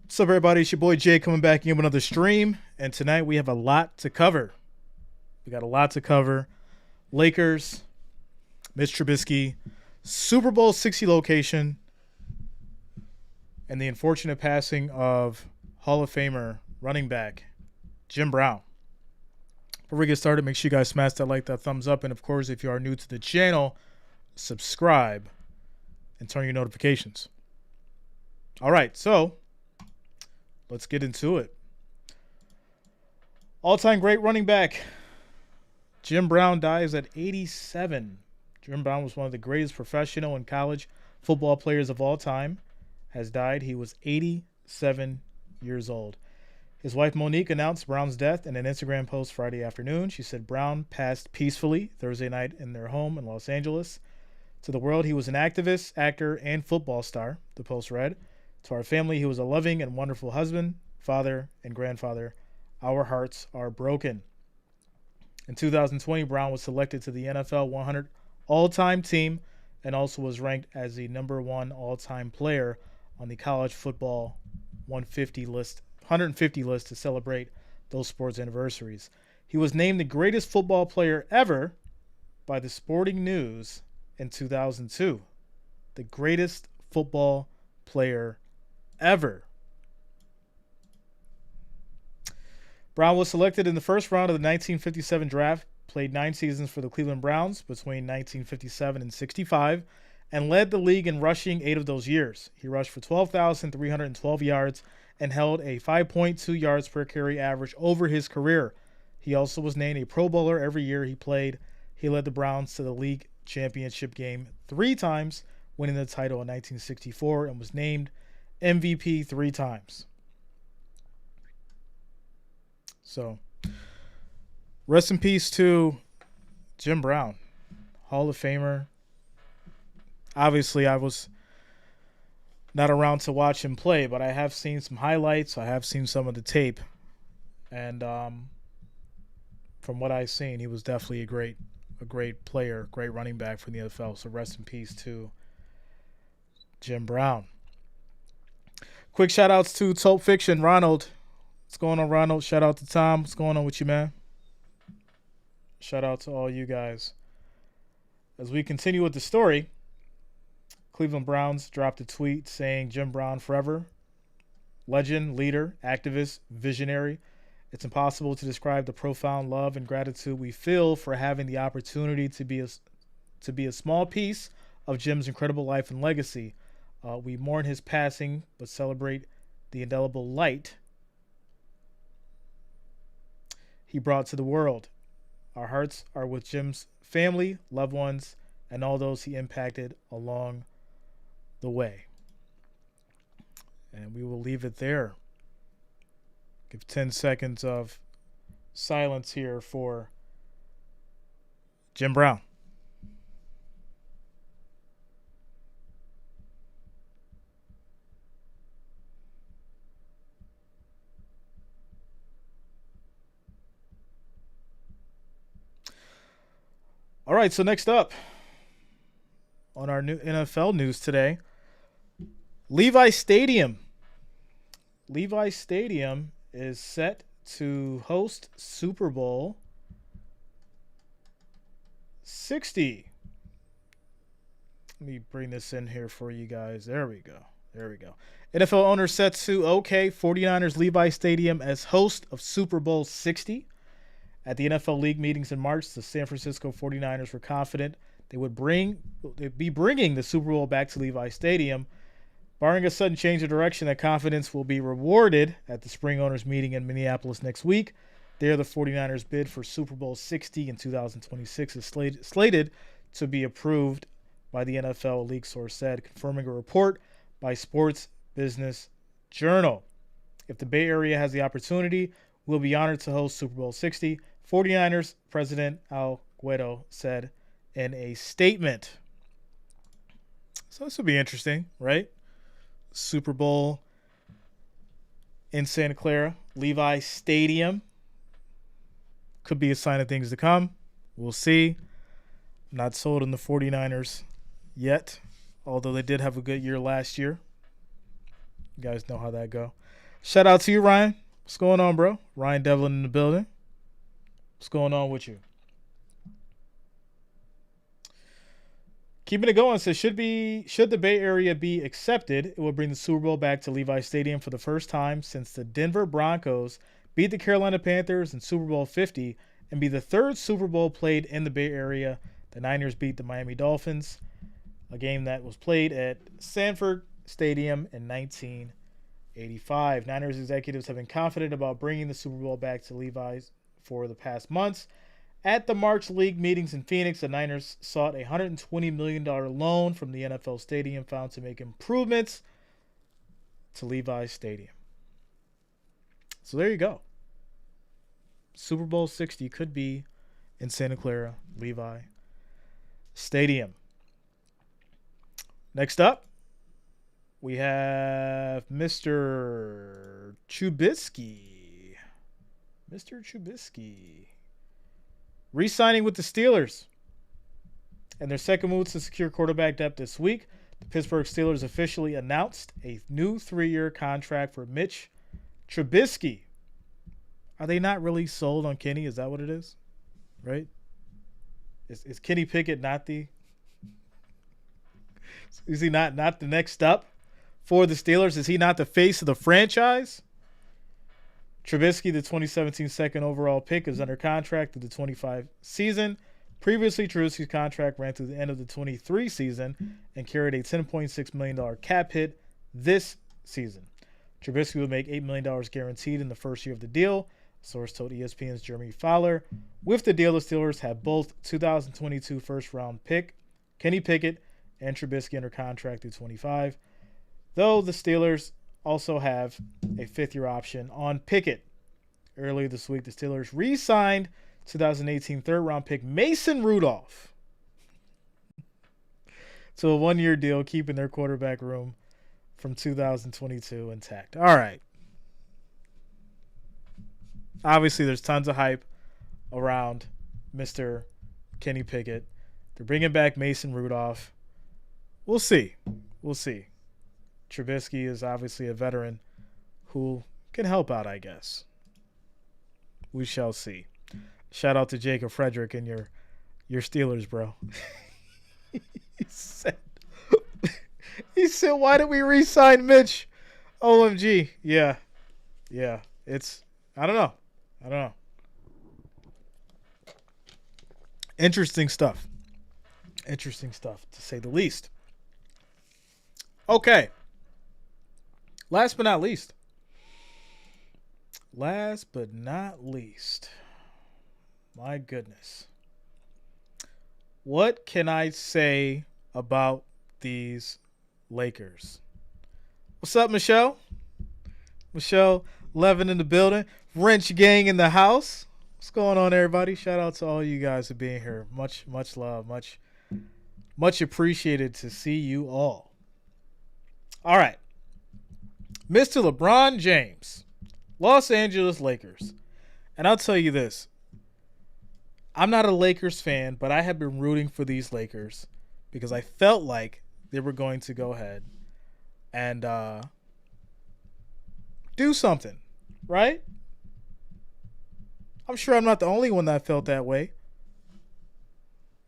What's up, everybody? It's your boy Jay coming back in with another stream. And tonight we have a lot to cover. We got a lot to cover. Lakers, Mitch Trubisky, Super Bowl 60 location, and the unfortunate passing of Hall of Famer running back Jim Brown. Before we get started, make sure you guys smash that like, that thumbs up. And, of course, if you are new to the channel, subscribe and turn your notifications. All right, so let's get into it. All-time great running back Jim Brown dies at 87. Jim Brown was one of the greatest professional and college football players of all time. Has died. He was 87 years old. His wife Monique announced Brown's death in an Instagram post Friday afternoon. She said Brown passed peacefully Thursday night in their home in Los Angeles. To the world, he was an activist, actor, and football star, the post read. To our family, he was a loving and wonderful husband, father, and grandfather. Our hearts are broken. In 2020, Brown was selected to the NFL 100 all-time team and also was ranked as the number one all-time player on the college football 150 list to celebrate those sports anniversaries. He was named the greatest football player ever by the Sporting News in 2002. The greatest football player ever. Brown was selected in the first round of the 1957 draft, played 9 seasons for the Cleveland Browns between 1957 and 65, and led the league in rushing 8 of those years. He rushed for 12,312 yards and held a 5.2 yards per carry average over his career. He also was named a Pro Bowler every year he played. He led the Browns to the league championship game 3 times, winning the title in 1964, and was named MVP 3 times. So, rest in peace to Jim Brown, Hall of Famer. Obviously, I was not around to watch him play, but I have seen some highlights. I have seen some of the tape. And from what I've seen, he was definitely a great player, great running back for the NFL. So rest in peace to Jim Brown. Quick shout outs to Tulp Fiction, Ronald. What's going on, Ronald? Shout out to Tom. What's going on with you, man? Shout out to all you guys. As we continue with the story, Cleveland Browns dropped a tweet saying Jim Brown forever. Legend, leader, activist, visionary. It's impossible to describe the profound love and gratitude we feel for having the opportunity to be a small piece of Jim's incredible life and legacy. We mourn his passing, but celebrate the indelible light he brought to the world. Our hearts are with Jim's family, loved ones, and all those he impacted along the way. And we will leave it there. Give 10 seconds of silence here for Jim Brown. All right, so next up on our new NFL news today, Levi Stadium. Levi Stadium is set to host Super Bowl 60. Let me bring this in here for you guys. There we go. NFL owner set to 49ers Levi Stadium as host of Super Bowl 60. At the NFL League meetings in March, the San Francisco 49ers were confident they'd be bringing the Super Bowl back to Levi Stadium. Barring a sudden change of direction, that confidence will be rewarded at the spring owners meeting in Minneapolis next week. There, the 49ers bid for Super Bowl 60 in 2026 is slated to be approved by the NFL, League source said, confirming a report by Sports Business Journal. If the Bay Area has the opportunity, we'll be honored to host Super Bowl 60, 49ers President Al Guedo said in a statement. So this will be interesting, right? Super Bowl in Santa Clara, Levi Stadium. Could be a sign of things to come. We'll see. I'm not sold on the 49ers yet, although they did have a good year last year. You guys know how that go. Shout out to you, Ryan. What's going on, bro? Ryan Devlin in the building. What's going on with you? Keeping it going, says should the Bay Area be accepted, it will bring the Super Bowl back to Levi Stadium for the first time since the Denver Broncos beat the Carolina Panthers in Super Bowl 50 and be the third Super Bowl played in the Bay Area. The Niners beat the Miami Dolphins, a game that was played at Sanford Stadium in 1985. Niners executives have been confident about bringing the Super Bowl back to Levi's for the past months. At the March League meetings in Phoenix, the Niners sought a $120 million loan from the NFL Stadium found to make improvements to Levi's Stadium. So there you go. Super Bowl 60 could be in Santa Clara, Levi Stadium. Next up, we have Mr. Trubisky. Mr. Trubisky. Re-signing with the Steelers. And their second move to secure quarterback depth this week, the Pittsburgh Steelers officially announced a new 3-year contract for Mitch Trubisky. Are they not really sold on Kenny? Is that what it is? Right? Is Kenny Pickett not the... Is he not the next up for the Steelers? Is he not the face of the franchise? Trubisky, the 2017 second overall pick, is under contract through the 25 season. Previously, Trubisky's contract ran through the end of the 23 season and carried a $10.6 million cap hit this season. Trubisky will make $8 million guaranteed in the first year of the deal, a source told ESPN's Jeremy Fowler. With the deal, the Steelers have both 2022 first-round pick Kenny Pickett and Trubisky under contract through 25, though the Steelers also have a fifth-year option on Pickett. Earlier this week, the Steelers re-signed 2018 third-round pick Mason Rudolph to a one-year deal, keeping their quarterback room from 2022 intact. All right. Obviously, there's tons of hype around Mr. Kenny Pickett. They're bringing back Mason Rudolph. We'll see. We'll see. Trubisky is obviously a veteran who can help out, I guess. We shall see. Shout out to Jacob Frederick and your Steelers, bro. he said, why did we re-sign Mitch? OMG. Yeah. It's, I don't know. Interesting stuff, to say the least. Okay. Last but not least. My goodness. What can I say about these Lakers? What's up, Michelle? Michelle Levin in the building. Wrench gang in the house. What's going on, everybody? Shout out to all you guys for being here. Much love. Much appreciated to see you all. All right. Mr. LeBron James, Los Angeles Lakers. And I'll tell you this. I'm not a Lakers fan, but I have been rooting for these Lakers because I felt like they were going to go ahead and do something, right? I'm sure I'm not the only one that felt that way.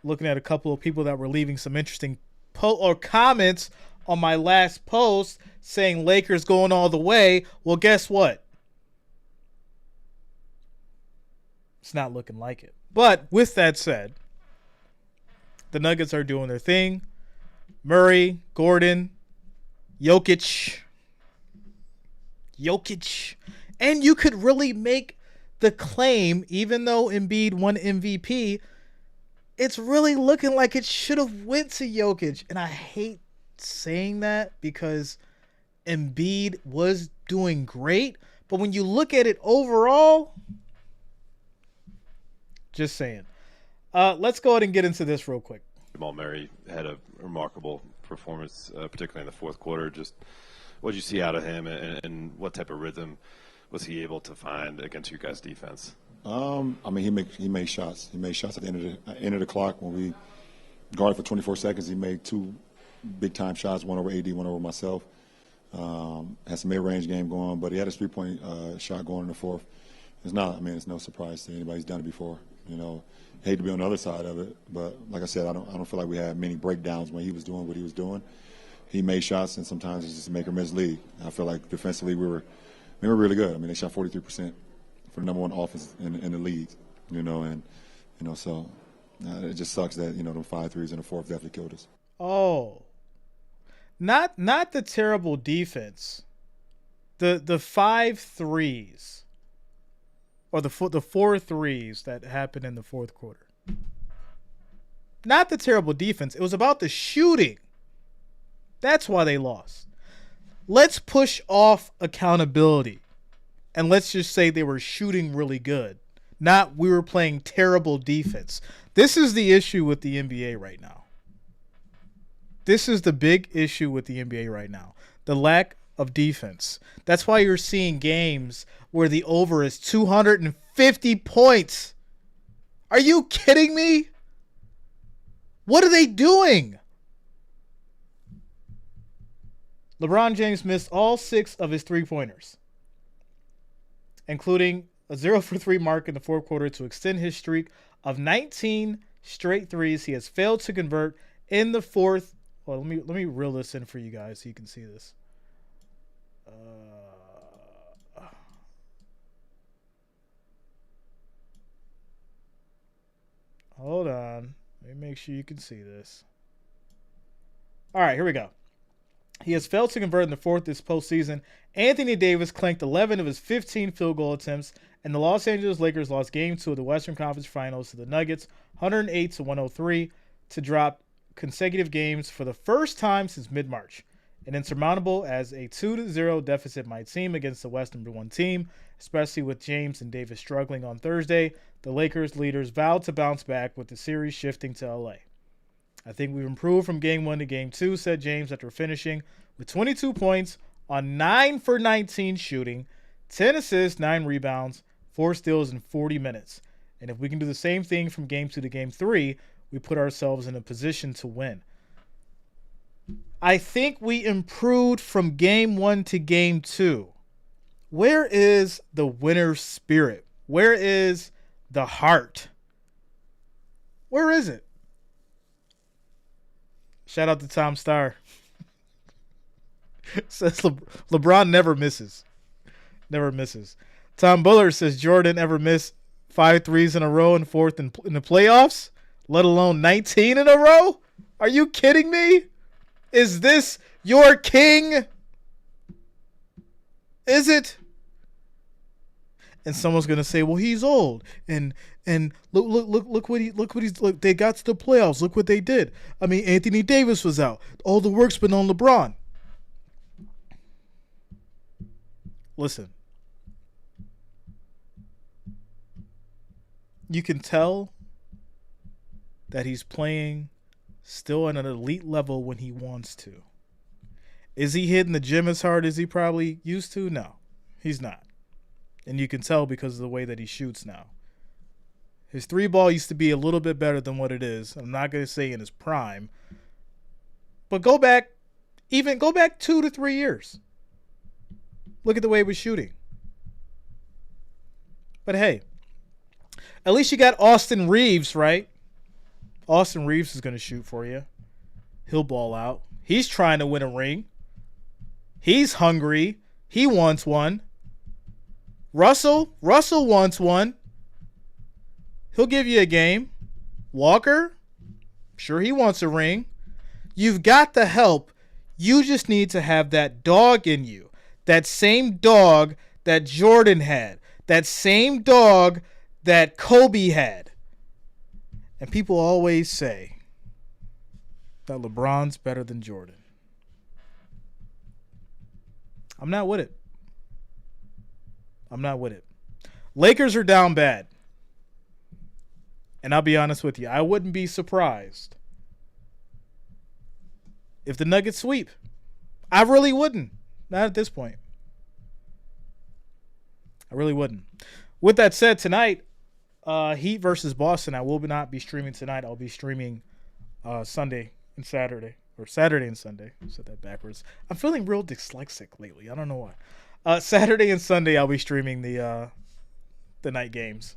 Looking at a couple of people that were leaving some interesting comments on my last post saying Lakers going all the way. Well, guess what? It's not looking like it. But with that said, the Nuggets are doing their thing. Murray, Gordon, Jokic. And you could really make the claim, even though Embiid won MVP, it's really looking like it should have went to Jokic. And I hate saying that because Embiid was doing great. But when you look at it overall, just saying. Let's go ahead and get into this real quick. Jamal Murray had a remarkable performance, particularly in the fourth quarter. Just what did you see out of him, and what type of rhythm was he able to find against your guys' defense? I mean, he made shots. He made shots at the end of the clock when we guarded for 24 seconds. He made two big time shots, one over AD, one over myself. Had some mid-range game going, but he had his three-point shot going in the fourth. It's no surprise to anybody who's done it before. Hate to be on the other side of it, but like I said, I don't feel like we had many breakdowns when he was doing what he was doing. He made shots, and sometimes it's just a make or miss league. I feel like defensively we were really good. They shot 43% for the number one offense in the league. So it just sucks that them 5 threes in the fourth definitely killed us. Oh, not the terrible defense. The 5 threes. Or the 4 threes that happened in the fourth quarter. Not the terrible defense. It was about the shooting. That's why they lost. Let's push off accountability. And let's just say they were shooting really good. Not we were playing terrible defense. This is the issue with the NBA right now. This is the big issue with the NBA right now. The lack of defense. That's why you're seeing games where the over is 250 points. Are you kidding me? What are they doing? LeBron James missed all 6 of his 3-pointers, including a 0-for-3 mark in the fourth quarter to extend his streak of 19 straight threes he has failed to convert in the fourth. Well, let me reel this in for you guys so you can see this. Hold on. Let me make sure you can see this. All right, here we go. He has failed to convert in the fourth this postseason. Anthony Davis clanked 11 of his 15 field goal attempts, and the Los Angeles Lakers lost Game 2 of the Western Conference Finals to the Nuggets, 108-103, to drop consecutive games for the first time since mid-March. And insurmountable as a 2-0 deficit might seem against the West number 1 team, especially with James and Davis struggling on Thursday, the Lakers leaders vowed to bounce back with the series shifting to LA. I think we've improved from Game 1 to Game 2, said James after finishing with 22 points on 9 for 19 shooting, 10 assists, 9 rebounds, 4 steals in 40 minutes. And if we can do the same thing from Game 2 to Game 3, we put ourselves in a position to win. I think we improved from Game 1 to Game 2. Where is the winner's spirit? Where is the heart? Where is it? Shout out to Tom Starr. Says LeBron never misses. Never misses. Tom Bullard says Jordan ever missed 5 threes in a row in fourth in the playoffs, let alone 19 in a row? Are you kidding me? Is this your king? Is it? And someone's gonna say, "Well, he's old, and look what he's look. They got to the playoffs. Look what they did. Anthony Davis was out. All the work's been on LeBron." Listen, you can tell that he's playing still at an elite level when he wants to. Is he hitting the gym as hard as he probably used to? No, he's not. And you can tell because of the way that he shoots now. His 3-ball used to be a little bit better than what it is. I'm not going to say in his prime. But go back 2 to 3 years. Look at the way he was shooting. But hey, at least you got Austin Reeves, right? Austin Reeves is going to shoot for you. He'll ball out. He's trying to win a ring. He's hungry. He wants one. Russell wants one. He'll give you a game. Walker, sure he wants a ring. You've got the help. You just need to have that dog in you. That same dog that Jordan had. That same dog that Kobe had. And people always say that LeBron's better than Jordan. I'm not with it. Lakers are down bad. And I'll be honest with you, I wouldn't be surprised if the Nuggets sweep. I really wouldn't. Not at this point. I really wouldn't. With that said, tonight, Heat versus Boston. I will not be streaming tonight. I'll be streaming Sunday and Saturday. or Saturday and Sunday. I said that backwards. I'm feeling real dyslexic lately. I don't know why. Saturday and Sunday I'll be streaming the night games,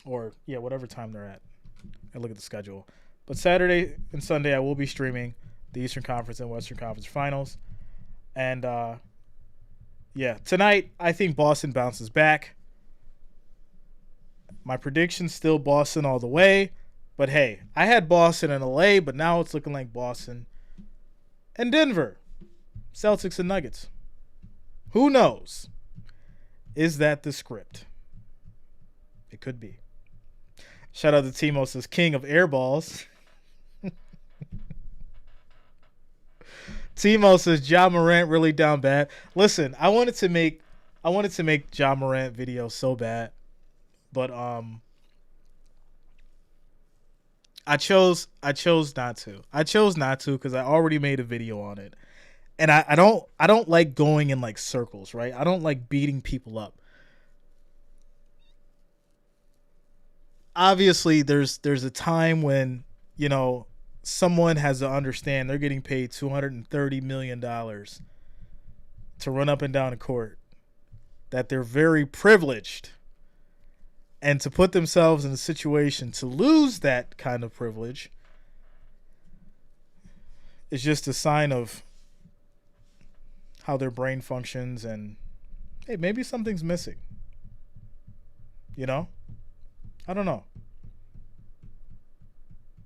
or whatever time they're at. I look at the schedule. But Saturday and Sunday I will be streaming the Eastern Conference and Western Conference Finals. And tonight I think Boston bounces back. My prediction's still Boston all the way. But hey, I had Boston and LA, but now it's looking like Boston and Denver. Celtics and Nuggets. Who knows? Is that the script? It could be. Shout out to Timo, says king of airballs. Timo says Ja Morant really down bad. Listen, I wanted to make Ja Morant video so bad, but I chose not to. I chose not to because I already made a video on it. And I don't like going in like circles, right? I don't like beating people up. Obviously, there's a time when, someone has to understand they're getting paid $230 million to run up and down a court, that they're very privileged, and to put themselves in a situation to lose that kind of privilege is just a sign of how their brain functions, and hey, maybe something's missing. I don't know.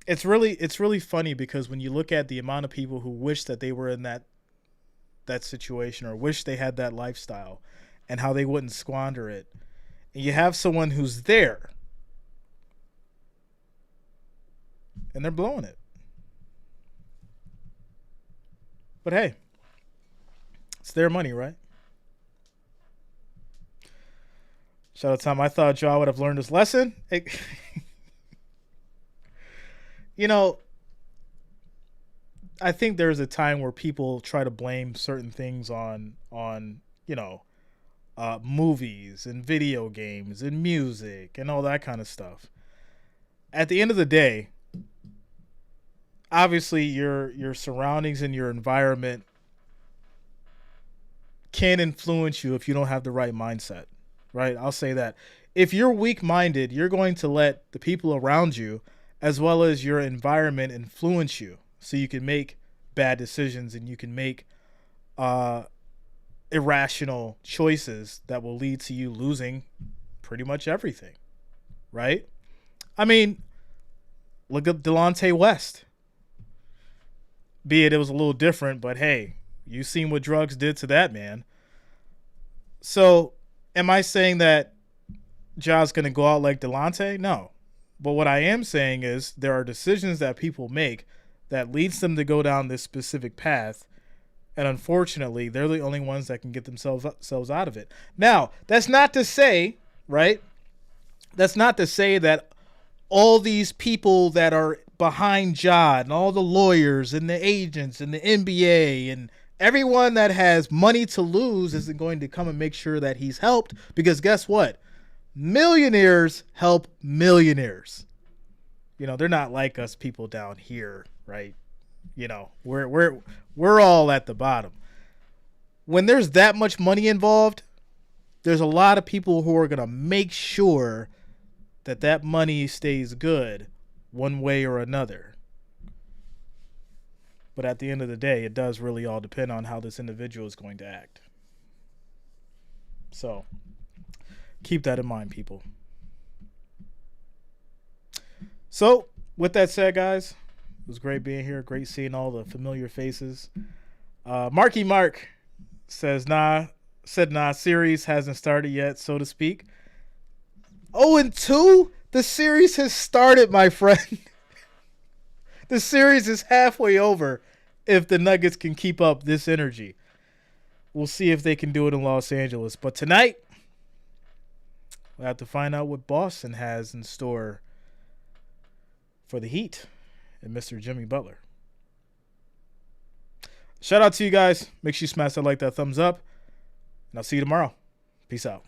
It's really funny because when you look at the amount of people who wish that they were in that situation, or wish they had that lifestyle, and how they wouldn't squander it, and you have someone who's there and they're blowing it. But hey, it's their money, right? Shout out to Tom. I thought Ja would have learned his lesson. I think there's a time where people try to blame certain things on movies and video games and music and all that kind of stuff. At the end of the day, obviously your surroundings and your environment can influence you if you don't have the right mindset, right? I'll say that. If you're weak-minded, you're going to let the people around you as well as your environment influence you, so you can make bad decisions and you can make irrational choices that will lead to you losing pretty much everything, right? I mean, look at Delonte West. Be it was a little different, but hey, you seen what drugs did to that man. So am I saying that Ja's going to go out like Delonte? No. But what I am saying is there are decisions that people make that leads them to go down this specific path, and unfortunately, they're the only ones that can get themselves out of it. Now, that's not to say, right? That's not to say that all these people that are behind Ja and all the lawyers and the agents and the NBA and everyone that has money to lose isn't going to come and make sure that he's helped, because guess what? Millionaires help millionaires. They're not like us people down here, right? We're all at the bottom. When there's that much money involved, there's a lot of people who are going to make sure that money stays good one way or another. But at the end of the day, it does really all depend on how this individual is going to act. So keep that in mind, people. So, with that said, guys, it was great being here. Great seeing all the familiar faces. Marky Mark says, nah, series hasn't started yet, so to speak. 0-2? The series has started, my friend. The series is halfway over if the Nuggets can keep up this energy. We'll see if they can do it in Los Angeles. But tonight, we'll have to find out what Boston has in store for the Heat and Mr. Jimmy Butler. Shout out to you guys. Make sure you smash that like, that thumbs up. And I'll see you tomorrow. Peace out.